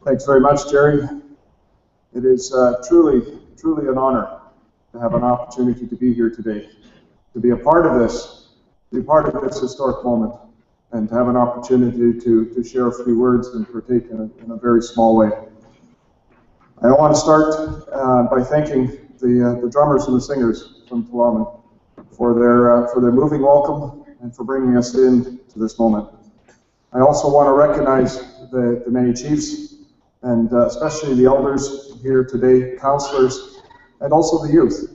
Thanks very much, Jerry. It is truly an honor to have an opportunity to be here today, to be a part of this, historic moment, and to have an opportunity to share a few words and partake in a very small way. I want to start by thanking the drummers and the singers from Tla'amin for their moving welcome and for bringing us in to this moment. I also want to recognize the many chiefs and especially the elders here today, counselors, and also the youth.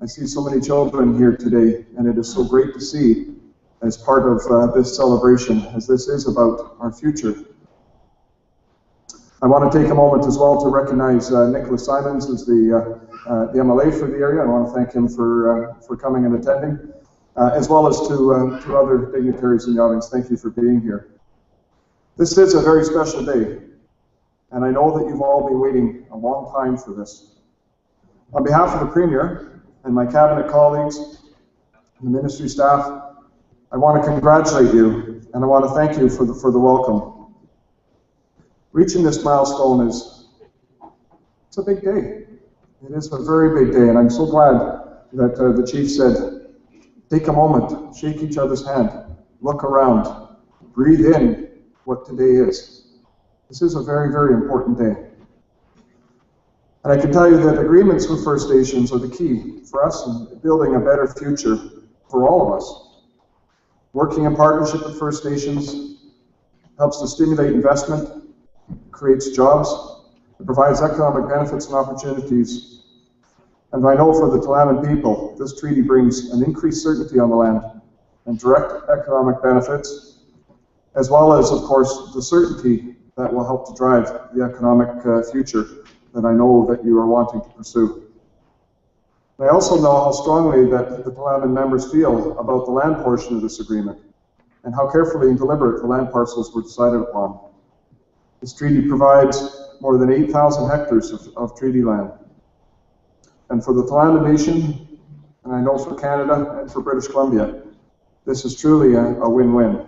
I see so many children here today, and it is so great to see as part of this celebration, as this is about our future. I want to take a moment as well to recognize Nicholas Simons as the MLA for the area. I want to thank him for coming and attending, as well as to other dignitaries in the audience. Thank you for being here. This is a very special day, and I know that you've all been waiting a long time for this. On behalf of the Premier and my cabinet colleagues and the ministry staff, I want to congratulate you and I want to thank you for the welcome. Reaching this milestone it's a big day. It is a very big day, and I'm so glad that the chief said, take a moment, shake each other's hand, look around, breathe in what today is. This is a very, very important day. And I can tell you that agreements with First Nations are the key for us in building a better future for all of us. Working in partnership with First Nations helps to stimulate investment, creates jobs, it provides economic benefits and opportunities. And I know for the Tla'amin people, this treaty brings an increased certainty on the land and direct economic benefits, as well as, of course, the certainty that will help to drive the economic future that I know that you are wanting to pursue. I also know how strongly that the Tla'amin members feel about the land portion of this agreement and how carefully and deliberate the land parcels were decided upon. This treaty provides more than 8,000 hectares of treaty land. And for the Tla'amin Nation, and I know for Canada and for British Columbia, this is truly a win-win.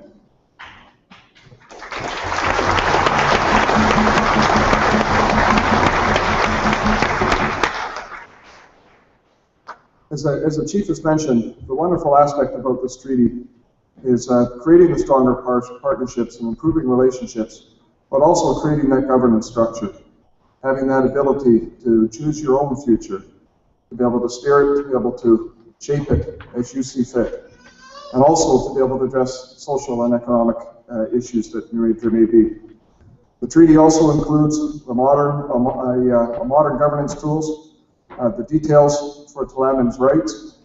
As the Chief has mentioned, the wonderful aspect about this treaty is creating the stronger partnerships and improving relationships, but also creating that governance structure, having that ability to choose your own future, to be able to steer it, to be able to shape it as you see fit, and also to be able to address social and economic issues that there may be. The treaty also includes the modern governance tools, the details for Tla'amin's rights,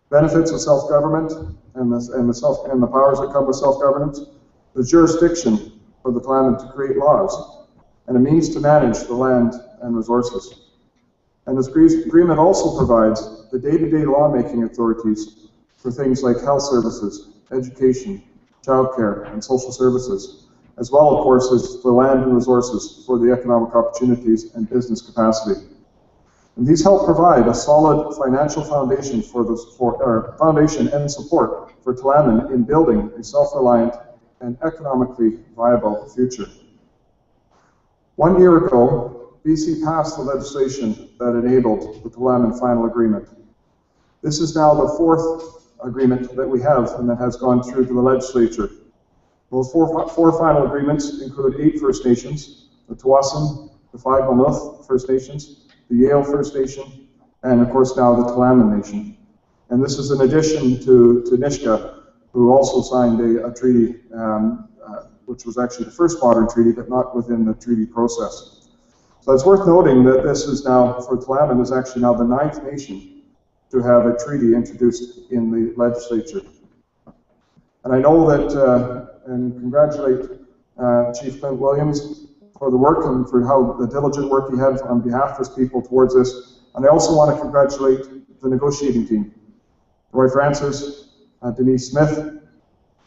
benefits of self-government and the powers that come with self-governance, the jurisdiction for the Tla'amin to create laws, and a means to manage the land and resources. And this agreement also provides the day-to-day lawmaking authorities for things like health services, education, childcare, and social services, as well, of course, as for land and resources for the economic opportunities and business capacity. And these help provide a solid financial foundation foundation and support for Tla'amin in building a self-reliant and economically viable future. 1 year ago, BC passed the legislation that enabled the Tla'amin Final Agreement. This is now the 4th agreement that we have and that has gone through to the legislature. Those four final agreements include 8 First Nations, the Tsawwassen, the 5 Malnuth First Nations, the Yale First Nation, and of course now the Tla'amin Nation. And this is in addition to Nishka, who also signed a treaty, which was actually the first modern treaty, but not within the treaty process. So it's worth noting that this is now, for Tla'amin, is actually now the 9th nation to have a treaty introduced in the legislature. And I know that, and congratulate Chief Clint Williams for the work and for how the diligent work he had on behalf of his people towards this. And I also want to congratulate the negotiating team. Roy Francis, Denise Smith,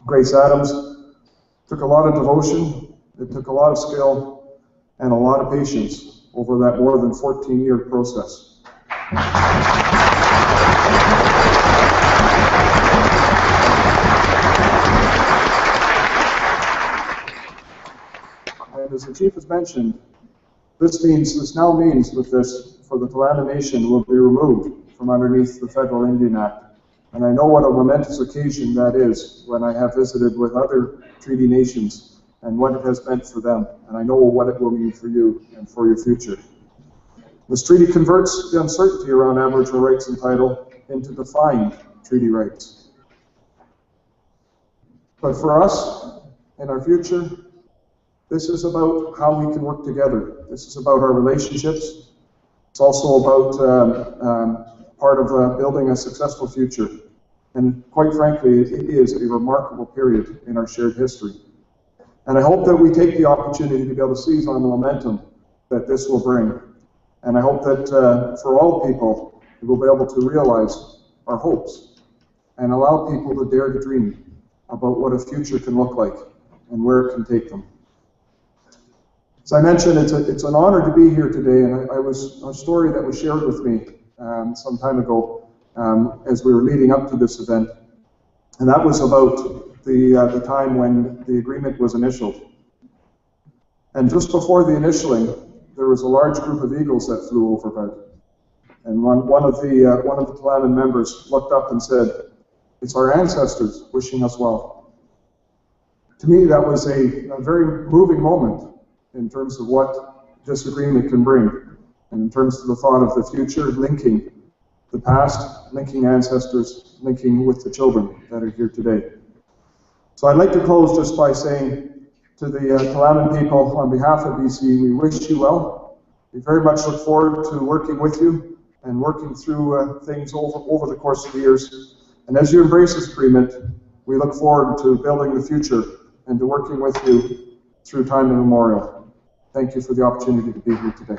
Grace Adams. It took a lot of devotion, it took a lot of skill, and a lot of patience over that more than 14-year process. as the Chief has mentioned, this now means that this, for the Tla'amin Nation, will be removed from underneath the Federal Indian Act. And I know what a momentous occasion that is when I have visited with other treaty nations and what it has meant for them. And I know what it will mean for you and for your future. This treaty converts the uncertainty around Aboriginal rights and title into defined treaty rights. But for us, in our future, this is about how we can work together. This is about our relationships. It's also about part of building a successful future. And quite frankly, it is a remarkable period in our shared history. And I hope that we take the opportunity to be able to seize on the momentum that this will bring. And I hope that for all people, we will be able to realize our hopes and allow people to dare to dream about what a future can look like and where it can take them. As I mentioned, it's an honor to be here today, and I was a story that was shared with me some time ago as we were leading up to this event, and that was about the time when the agreement was initialed. And just before the initialing, there was a large group of eagles that flew overhead, and one of the Tla'amin members looked up and said, "It's our ancestors wishing us well." To me, that was a very moving moment in terms of what this agreement can bring, and in terms of the thought of the future, linking the past, linking ancestors, linking with the children that are here today. So I'd like to close just by saying to the Tla'amin people, on behalf of BC, we wish you well. We very much look forward to working with you and working through things over the course of the years. And as you embrace this agreement, we look forward to building the future and to working with you through time immemorial. Thank you for the opportunity to be here today.